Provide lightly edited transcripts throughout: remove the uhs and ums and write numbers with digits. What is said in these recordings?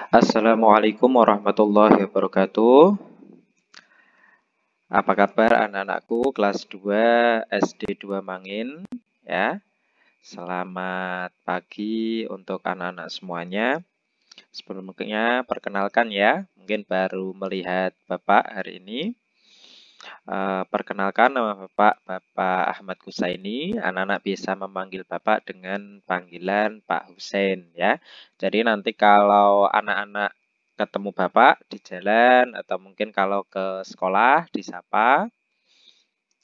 Assalamualaikum warahmatullahi wabarakatuh. Apa kabar anak-anakku kelas 2 SD 2 Mangin ya. Selamat pagi untuk anak-anak semuanya. Sebelumnya perkenalkan ya, mungkin baru melihat Bapak hari ini. Perkenalkan nama Bapak Ahmad Husaini. Anak-anak bisa memanggil Bapak dengan panggilan Pak Husain ya. Jadi nanti kalau anak-anak ketemu Bapak di jalan atau mungkin kalau ke sekolah disapa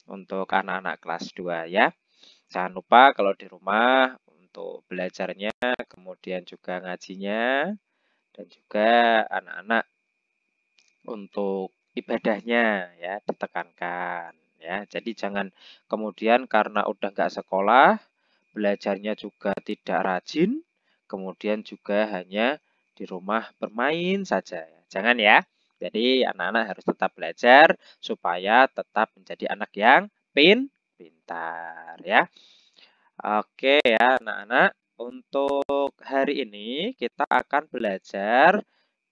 untuk anak-anak kelas 2 ya. Jangan lupa kalau di rumah untuk belajarnya, kemudian juga ngajinya, dan juga anak-anak untuk ibadahnya ya ditekankan ya. Jadi jangan kemudian karena udah nggak sekolah, belajarnya juga tidak rajin, kemudian juga hanya di rumah bermain saja ya. Jangan ya. Jadi anak-anak harus tetap belajar supaya tetap menjadi anak yang pintar ya. Oke ya anak-anak, untuk hari ini kita akan belajar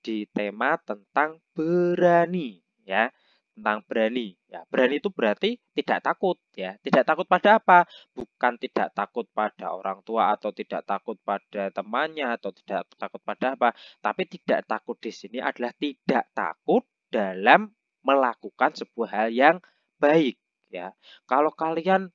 di tema tentang berani ya, tentang berani. Ya, berani itu berarti tidak takut ya. Tidak takut pada apa? Bukan tidak takut pada orang tua atau tidak takut pada temannya atau tidak takut pada apa, tapi tidak takut di sini adalah tidak takut dalam melakukan sebuah hal yang baik ya. Kalau kalian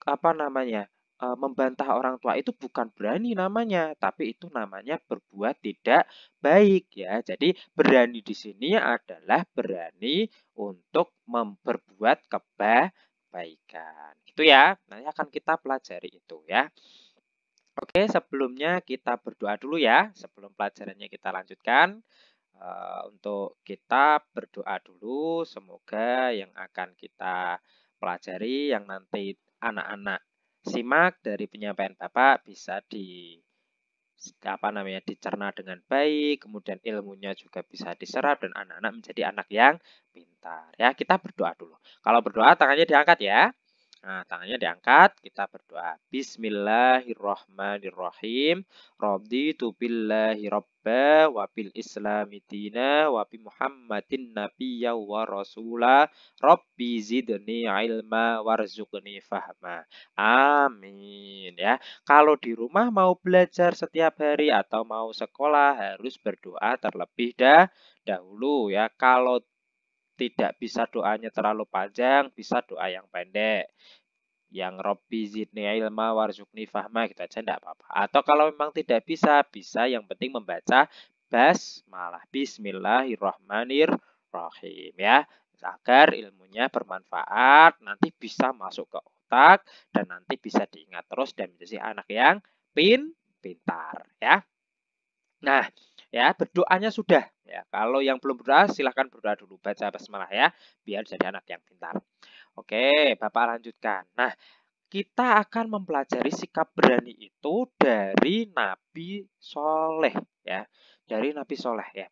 apa namanya? Membantah orang tua itu bukan berani namanya, tapi itu namanya berbuat tidak baik ya. Jadi berani di sini adalah berani untuk berbuat kebaikan. Itu ya. Nanti akan kita pelajari itu ya. Oke, sebelumnya kita berdoa dulu ya. Sebelum pelajarannya kita lanjutkan. Untuk kita berdoa dulu, semoga yang akan kita pelajari, yang nanti anak-anak simak dari penyampaian Bapak bisa dicerna dengan baik, kemudian ilmunya juga bisa diserap dan anak-anak menjadi anak yang pintar. Ya, kita berdoa dulu. Kalau berdoa tangannya diangkat ya. Nah, tangannya diangkat, kita berdoa. Bismillahirrahmanirrahim. Raditu billahi robba wa bil islami dina wa bi Muhammadin nabiyya wa rasula. Rabbi zidni ilma warzuqni fahma. Amin ya. Kalau di rumah mau belajar setiap hari atau mau sekolah harus berdoa terlebih dahulu ya. Kalau tidak bisa doanya terlalu panjang, bisa doa yang pendek. Yang Robbi zidni ilma warzuqni fahma gitu aja enggak apa-apa. Atau kalau memang tidak bisa yang penting membaca basmalah. Bismillahirrahmanirrahim ya. Agar ilmunya bermanfaat, nanti bisa masuk ke otak dan nanti bisa diingat terus dan menjadi anak yang pintar ya. Nah, ya berdoanya sudah ya. Kalau yang belum berdoa silahkan berdoa dulu, baca basmalah ya, biar jadi anak yang pintar. Oke, Bapak lanjutkan. Nah, kita akan mempelajari sikap berani itu dari Nabi Soleh ya. Dari Nabi Soleh ya.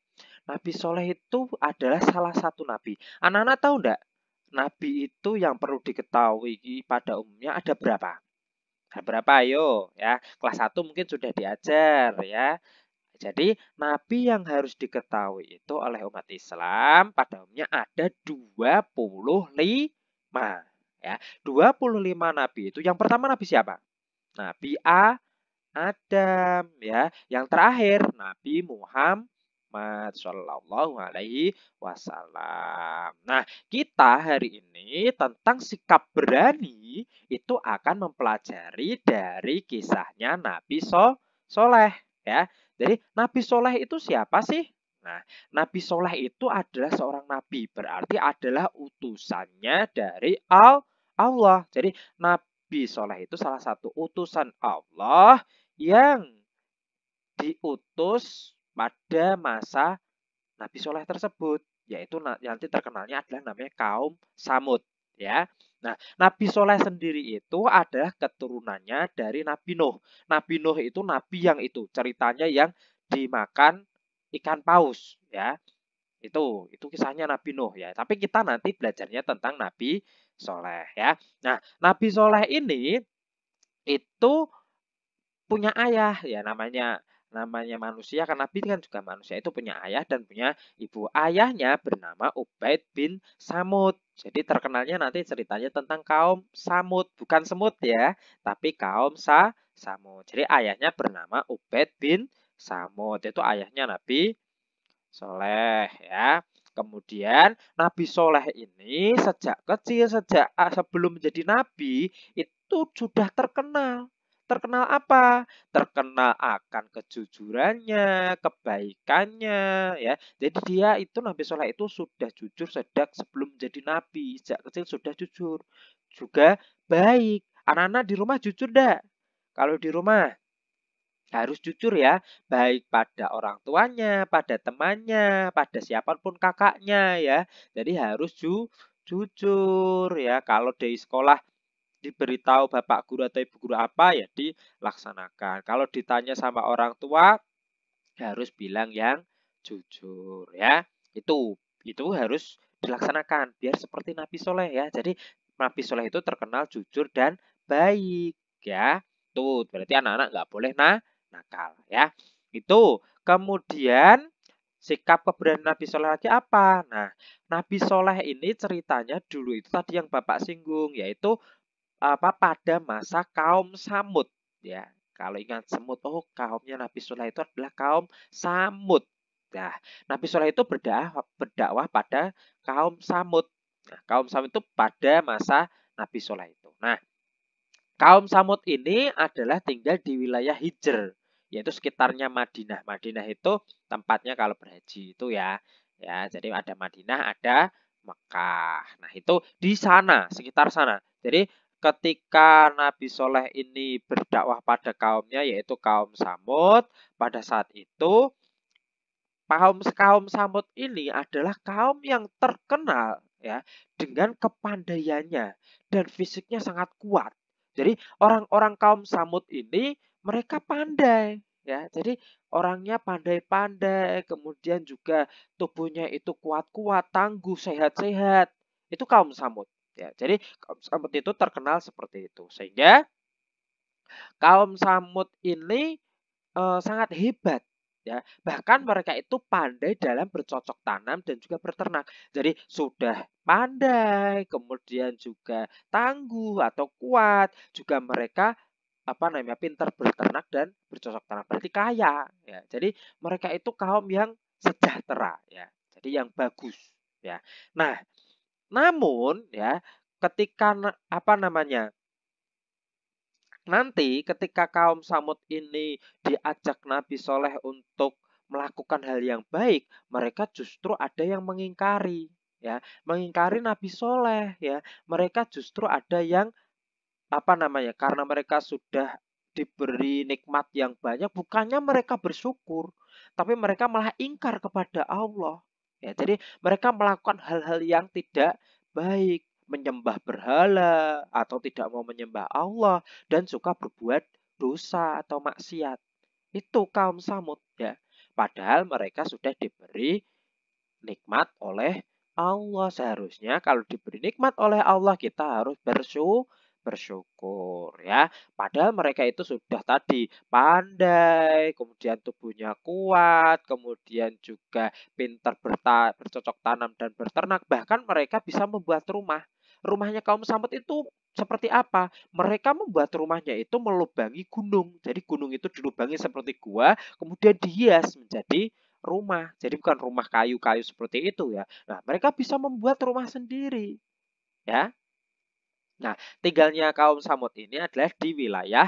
Nabi Soleh itu adalah salah satu nabi. Anak-anak tahu enggak? Nabi itu yang perlu diketahui pada umumnya ada berapa? Ada berapa? Ayo ya. Kelas 1 mungkin sudah diajar ya. Jadi, nabi yang harus diketahui itu oleh umat Islam pada umumnya ada 25 ya. 25 nabi itu. Yang pertama nabi siapa? Nabi Adam ya. Yang terakhir Nabi Muhammad Shallallahu Alaihi Wasallam. Nah, kita hari ini tentang sikap berani itu akan mempelajari dari kisahnya Nabi Soleh ya. Jadi Nabi Soleh itu siapa sih? Nah, Nabi Soleh itu adalah seorang nabi, berarti adalah utusannya dari Allah. Jadi Nabi Soleh itu salah satu utusan Allah yang diutus pada masa Nabi Soleh tersebut, yaitu nanti terkenalnya adalah namanya kaum Samud ya. Nah, Nabi Soleh sendiri itu adalah keturunannya dari Nabi Nuh. Nabi Nuh itu nabi yang itu ceritanya yang dimakan ikan paus ya. Itu kisahnya Nabi Nuh ya. Tapi kita nanti belajarnya tentang Nabi Soleh ya. Nah, Nabi Soleh ini itu punya ayah ya namanya namanya manusia kan Nabi kan juga manusia itu punya ayah dan punya ibu. Ayahnya bernama Ubaid bin Samud. Jadi terkenalnya nanti ceritanya tentang kaum Samud, bukan semut ya, tapi kaum Samud. Jadi ayahnya bernama Ubaid bin Samud. Itu ayahnya Nabi Soleh ya. Kemudian Nabi Soleh ini sejak kecil, sejak sebelum menjadi nabi itu sudah terkenal. Terkenal apa? Terkenal akan kejujurannya, kebaikannya ya. Jadi dia itu Nabi Soleh itu sudah jujur sejak sebelum menjadi nabi. Sejak kecil sudah jujur. Juga baik. Anak-anak di rumah jujur enggak? Kalau di rumah harus jujur ya, baik pada orang tuanya, pada temannya, pada siapapun kakaknya ya. Jadi harus jujur ya. Kalau di sekolah diberitahu bapak guru atau ibu guru apa ya dilaksanakan. Kalau ditanya sama orang tua harus bilang yang jujur ya. Itu harus dilaksanakan biar seperti Nabi Soleh ya. Jadi Nabi Soleh itu terkenal jujur dan baik ya. Tuh berarti anak-anak nggak boleh nakal ya. Itu kemudian sikap keberanian Nabi Soleh lagi apa? Nah, Nabi Soleh ini ceritanya dulu itu tadi yang Bapak singgung yaitu apa pada masa kaum Samud ya. Kalau ingat semut, oh kaumnya Nabi Soleh itu adalah kaum Samud. Nah, Nabi Soleh itu berdakwah pada kaum Samud. Nah, kaum Samud itu pada masa Nabi Soleh itu. Nah, kaum Samud ini adalah tinggal di wilayah Hijr, yaitu sekitarnya Madinah. Madinah itu tempatnya kalau berhaji itu ya. Ya, jadi ada Madinah, ada Mekah. Nah, itu di sana, sekitar sana. Jadi ketika Nabi Soleh ini berdakwah pada kaumnya yaitu kaum Samud, pada saat itu kaum Samud ini adalah kaum yang terkenal ya dengan kepandaiannya dan fisiknya sangat kuat. Jadi orang-orang kaum Samud ini mereka pandai ya. Jadi orangnya pandai-pandai, kemudian juga tubuhnya itu kuat-kuat, tangguh, sehat-sehat. Itu kaum Samud ya. Jadi kaum Samud itu terkenal seperti itu. Sehingga kaum Samud ini sangat hebat ya. Bahkan mereka itu pandai dalam bercocok tanam dan juga berternak. Jadi sudah pandai, kemudian juga tangguh atau kuat, juga mereka apa namanya pintar berternak dan bercocok tanam. Berarti kaya ya. Jadi mereka itu kaum yang sejahtera ya. Jadi yang bagus ya. Nah, namun ya ketika apa namanya nanti ketika kaum Samud ini diajak Nabi Soleh untuk melakukan hal yang baik, mereka justru ada yang mengingkari, ya, mengingkari Nabi Soleh, ya. Mereka justru ada yang apa namanya? Karena mereka sudah diberi nikmat yang banyak, bukannya mereka bersyukur, tapi mereka malah ingkar kepada Allah. Ya, jadi mereka melakukan hal-hal yang tidak baik, menyembah berhala atau tidak mau menyembah Allah dan suka berbuat dosa atau maksiat. Itu kaum Samud ya. Padahal mereka sudah diberi nikmat oleh Allah. Seharusnya kalau diberi nikmat oleh Allah kita harus bersyukur ya. Padahal mereka itu sudah tadi pandai, kemudian tubuhnya kuat, kemudian juga pintar bercocok tanam dan berternak. Bahkan mereka bisa membuat rumah. Rumahnya kaum Samud itu seperti apa? Mereka membuat rumahnya itu melubangi gunung. Jadi gunung itu dilubangi seperti gua, kemudian dihias menjadi rumah. Jadi bukan rumah kayu-kayu seperti itu ya. Nah, mereka bisa membuat rumah sendiri ya. Nah, tinggalnya kaum Samud ini adalah di wilayah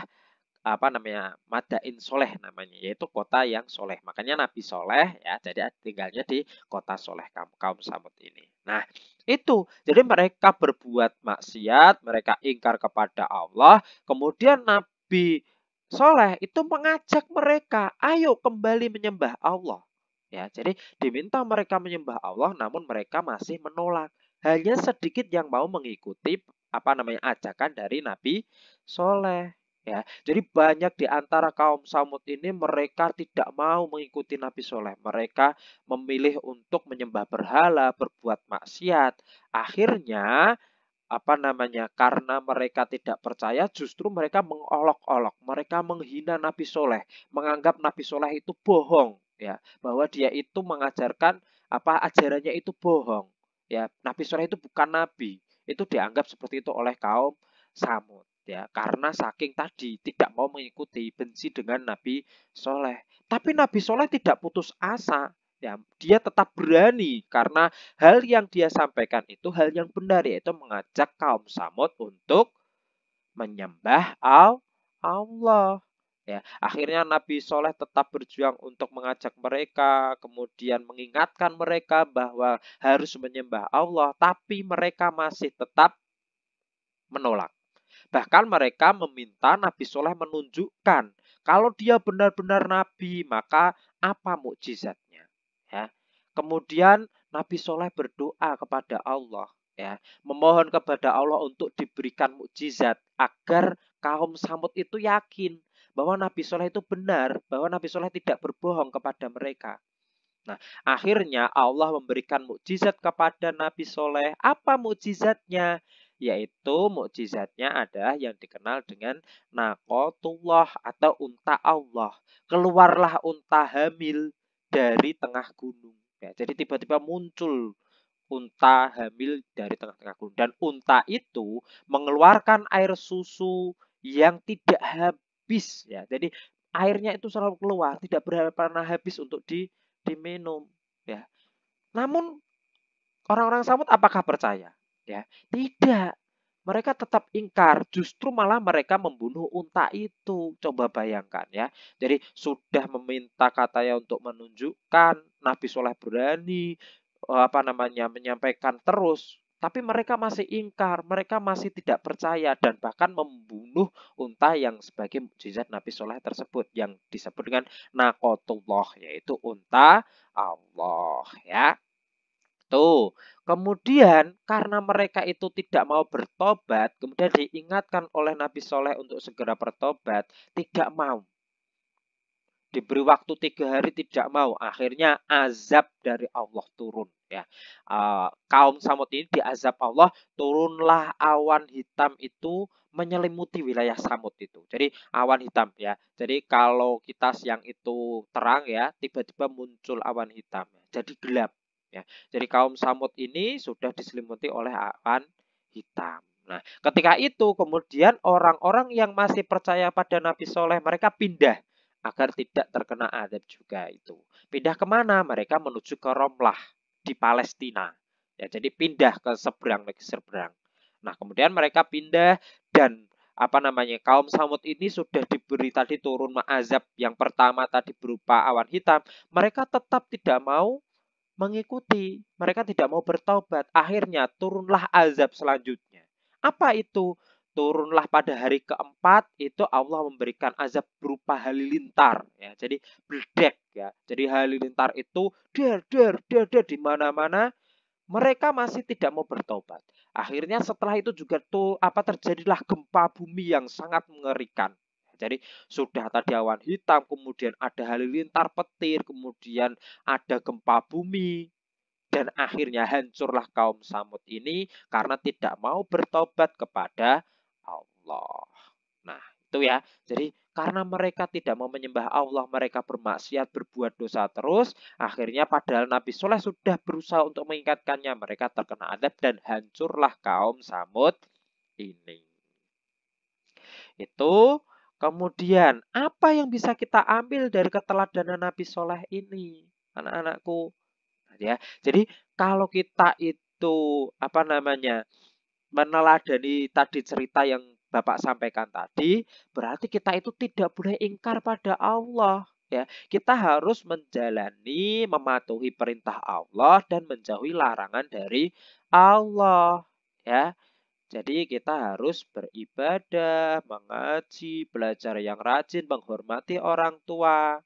apa namanya Madain Soleh namanya, yaitu kota yang soleh. Makanya Nabi Soleh ya, jadi tinggalnya di kota soleh kaum Samud ini. Nah, itu jadi mereka berbuat maksiat, mereka ingkar kepada Allah. Kemudian Nabi Soleh itu mengajak mereka, ayo kembali menyembah Allah. Ya, jadi diminta mereka menyembah Allah, namun mereka masih menolak. Hanya sedikit yang mau mengikuti apa namanya ajakan dari Nabi Soleh. Ya, jadi banyak di antara kaum Samud ini mereka tidak mau mengikuti Nabi Soleh. Mereka memilih untuk menyembah berhala, berbuat maksiat. Akhirnya karena mereka tidak percaya, justru mereka mengolok-olok, mereka menghina Nabi Soleh, menganggap Nabi Soleh itu bohong, ya, bahwa dia itu mengajarkan ajarannya itu bohong, ya, Nabi Soleh itu bukan nabi, itu dianggap seperti itu oleh kaum Samud, ya, karena saking tadi tidak mau mengikuti, benci dengan Nabi Soleh. Tapi Nabi Soleh tidak putus asa. Ya, dia tetap berani karena hal yang dia sampaikan itu hal yang benar, yaitu mengajak kaum Samud untuk menyembah Allah. Ya, akhirnya Nabi Soleh tetap berjuang untuk mengajak mereka, kemudian mengingatkan mereka bahwa harus menyembah Allah, tapi mereka masih tetap menolak. Bahkan mereka meminta Nabi Soleh menunjukkan kalau dia benar-benar nabi, maka apa mukjizatnya? Ya. Kemudian Nabi Soleh berdoa kepada Allah, ya, memohon kepada Allah untuk diberikan mukjizat agar kaum Samud itu yakin bahwa Nabi Soleh itu benar, bahwa Nabi Soleh tidak berbohong kepada mereka. Nah, akhirnya Allah memberikan mukjizat kepada Nabi Soleh. Apa mukjizatnya? Yaitu mukjizatnya adalah yang dikenal dengan Naqatullah atau unta Allah. Keluarlah unta hamil dari tengah gunung. Ya, jadi tiba-tiba muncul unta hamil dari tengah-tengah gunung. Dan unta itu mengeluarkan air susu yang tidak habis. Ya, jadi airnya itu selalu keluar, tidak pernah habis untuk diminum. Ya, namun orang-orang Samud apakah percaya? Ya, tidak. Mereka tetap ingkar, justru malah mereka membunuh unta itu. Coba bayangkan ya. Jadi sudah meminta katanya untuk menunjukkan Nabi Soleh berani menyampaikan terus, tapi mereka masih ingkar, mereka masih tidak percaya dan bahkan membunuh unta yang sebagai mukjizat Nabi Soleh tersebut yang disebut dengan Naqatullah, yaitu unta Allah, ya. Tuh, kemudian karena mereka itu tidak mau bertobat, kemudian diingatkan oleh Nabi Soleh untuk segera bertobat, tidak mau. Diberi waktu 3 hari tidak mau. Akhirnya azab dari Allah turun. Ya, kaum Samud ini diazab Allah, turunlah awan hitam itu menyelimuti wilayah Samud itu. Jadi awan hitam ya. Jadi kalau kita siang itu terang ya, tiba-tiba muncul awan hitam. Jadi gelap. Ya, jadi kaum Samud ini sudah diselimuti oleh awan hitam. Nah, ketika itu kemudian orang-orang yang masih percaya pada Nabi Soleh mereka pindah agar tidak terkena azab juga itu. Pindah kemana? Mereka menuju ke Romlah di Palestina. Ya, jadi pindah ke seberang lagi seberang. Nah, kemudian mereka pindah dan kaum Samud ini sudah diberi tadi turun azab yang pertama tadi berupa awan hitam, mereka tetap tidak mau mengikuti, mereka tidak mau bertaubat. Akhirnya turunlah azab selanjutnya. Apa itu? Turunlah pada hari keempat itu Allah memberikan azab berupa halilintar ya. Jadi bledek ya. Jadi halilintar itu der di mana-mana, mereka masih tidak mau bertobat. Akhirnya setelah itu juga terjadilah gempa bumi yang sangat mengerikan. Jadi sudah tadi awan hitam, kemudian ada halilintar petir, kemudian ada gempa bumi, dan akhirnya hancurlah kaum Samud ini karena tidak mau bertobat kepada Allah. Nah, itu ya. Jadi karena mereka tidak mau menyembah Allah, mereka bermaksiat, berbuat dosa terus. Akhirnya padahal Nabi Soleh sudah berusaha untuk mengingatkannya, mereka terkena adab dan hancurlah kaum Samud ini. Itu kemudian apa yang bisa kita ambil dari keteladanan Nabi Soleh ini, anak-anakku? Ya. Jadi kalau kita itu meneladani tadi cerita yang Bapak sampaikan tadi, berarti kita itu tidak boleh ingkar pada Allah. Ya, kita harus menjalani, mematuhi perintah Allah dan menjauhi larangan dari Allah. Ya, jadi kita harus beribadah, mengaji, belajar yang rajin, menghormati orang tua.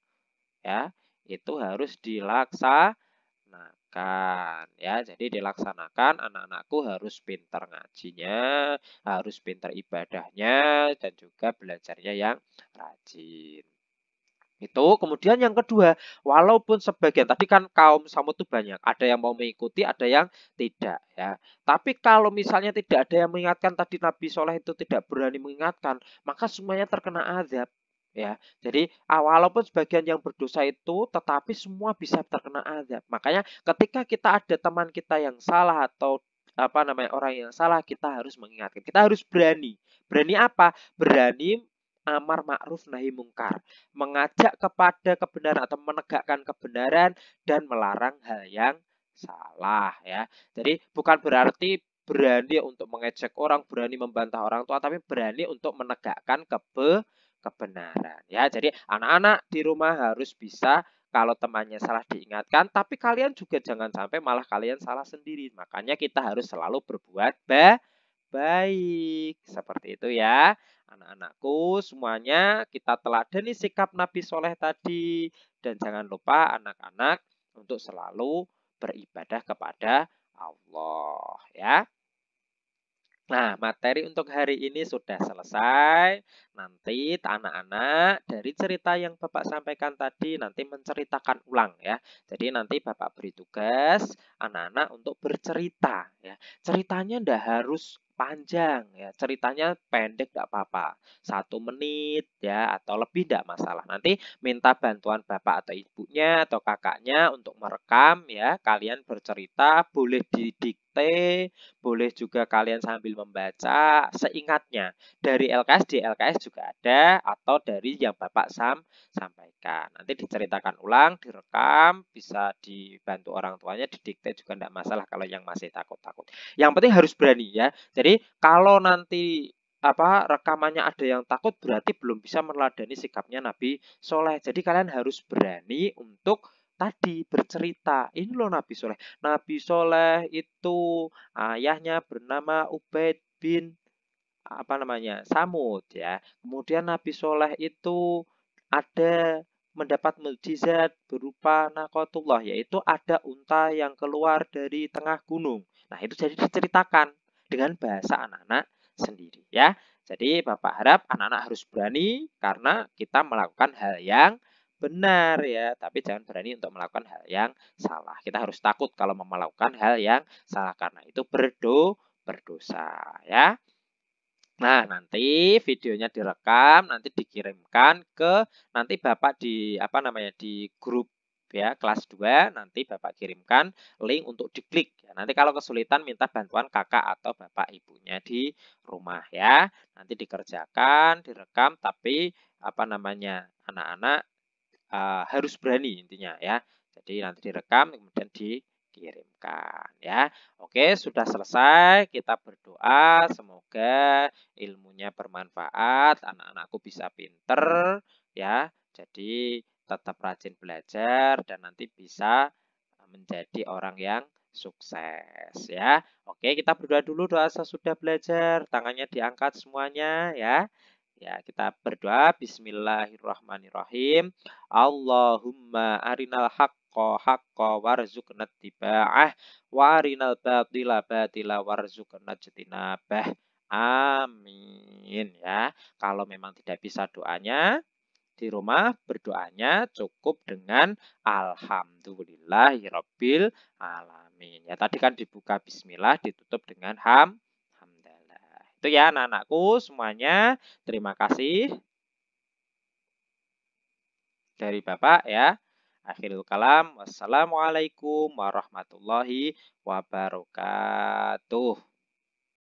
Ya, itu harus dilaksanakan ya. Jadi dilaksanakan, anak-anakku harus pintar ngajinya, harus pintar ibadahnya dan juga belajarnya yang rajin. Itu. Kemudian yang kedua, walaupun sebagian tadi kan kaum Samud itu banyak, ada yang mau mengikuti, ada yang tidak ya. Tapi kalau misalnya tidak ada yang mengingatkan tadi Nabi Soleh itu tidak berani mengingatkan, maka semuanya terkena azab ya. Jadi walaupun sebagian yang berdosa itu, tetapi semua bisa terkena azab. Makanya ketika kita ada teman kita yang salah atau apa namanya orang yang salah, kita harus mengingatkan. Kita harus berani. Berani apa? Berani amar ma'ruf nahi mungkar, mengajak kepada kebenaran atau menegakkan kebenaran dan melarang hal yang salah ya. Jadi bukan berarti berani untuk mengejek orang, berani membantah orang tua, tapi berani untuk menegakkan kebenaran ya. Jadi anak-anak di rumah harus bisa kalau temannya salah diingatkan, tapi kalian juga jangan sampai malah kalian salah sendiri. Makanya kita harus selalu berbuat baik. Seperti itu ya. Anak-anakku semuanya kita teladani sikap Nabi Soleh tadi. Dan jangan lupa anak-anak untuk selalu beribadah kepada Allah ya. Nah, materi untuk hari ini sudah selesai. Nanti anak-anak dari cerita yang Bapak sampaikan tadi nanti menceritakan ulang ya. Jadi nanti Bapak beri tugas anak-anak untuk bercerita ya. Ceritanya ndak harus panjang ya. Ceritanya pendek ndak apa-apa. 1 menit ya atau lebih ndak masalah. Nanti minta bantuan Bapak atau ibunya atau kakaknya untuk merekam ya. Kalian bercerita boleh didikte, boleh juga kalian sambil membaca seingatnya. Dari LKS di LKS juga ada atau dari yang Bapak sampaikan. Nanti diceritakan ulang, direkam, bisa dibantu orang tuanya, didikte juga tidak masalah kalau yang masih takut-takut. Yang penting harus berani ya. Jadi kalau nanti rekamannya ada yang takut berarti belum bisa meneladani sikapnya Nabi Soleh. Jadi kalian harus berani untuk tadi bercerita. Ini loh Nabi Soleh. Nabi Soleh itu ayahnya bernama Ubaid bin Samud ya. Kemudian Nabi Soleh itu ada mendapat mukjizat berupa nakotullah, yaitu ada unta yang keluar dari tengah gunung. Nah, itu jadi diceritakan dengan bahasa anak-anak sendiri ya. Jadi Bapak harap anak-anak harus berani karena kita melakukan hal yang benar ya, tapi jangan berani untuk melakukan hal yang salah. Kita harus takut kalau melakukan hal yang salah karena itu berdosa ya. Nah, nanti videonya direkam, nanti dikirimkan ke nanti Bapak di di grup ya kelas 2 nanti Bapak kirimkan link untuk diklik ya. Nanti kalau kesulitan minta bantuan kakak atau bapak ibunya di rumah ya. Nanti dikerjakan, direkam tapi anak-anak harus berani intinya ya. Jadi nanti direkam kemudian dikirimkan ya. Oke, sudah selesai. Kita berdoa semoga ilmunya bermanfaat, anak-anakku bisa pinter ya. Jadi tetap rajin belajar dan nanti bisa menjadi orang yang sukses ya. Oke, kita berdoa dulu doa sesudah belajar. Tangannya diangkat semuanya ya. Ya, kita berdoa bismillahirrahmanirrahim. Allahumma arinal haqqo haqqo warzuqna tiba'ah wa arinal batila batila warzuqna jitinabah. Amin ya. Kalau memang tidak bisa doanya di rumah, berdoanya cukup dengan alhamdulillahirabbil alamin. Ya tadi kan dibuka bismillah, ditutup dengan hamdalah. Itu ya anak-anakku semuanya. Terima kasih dari Bapak ya. Akhirul kalam. Wassalamualaikum warahmatullahi wabarakatuh.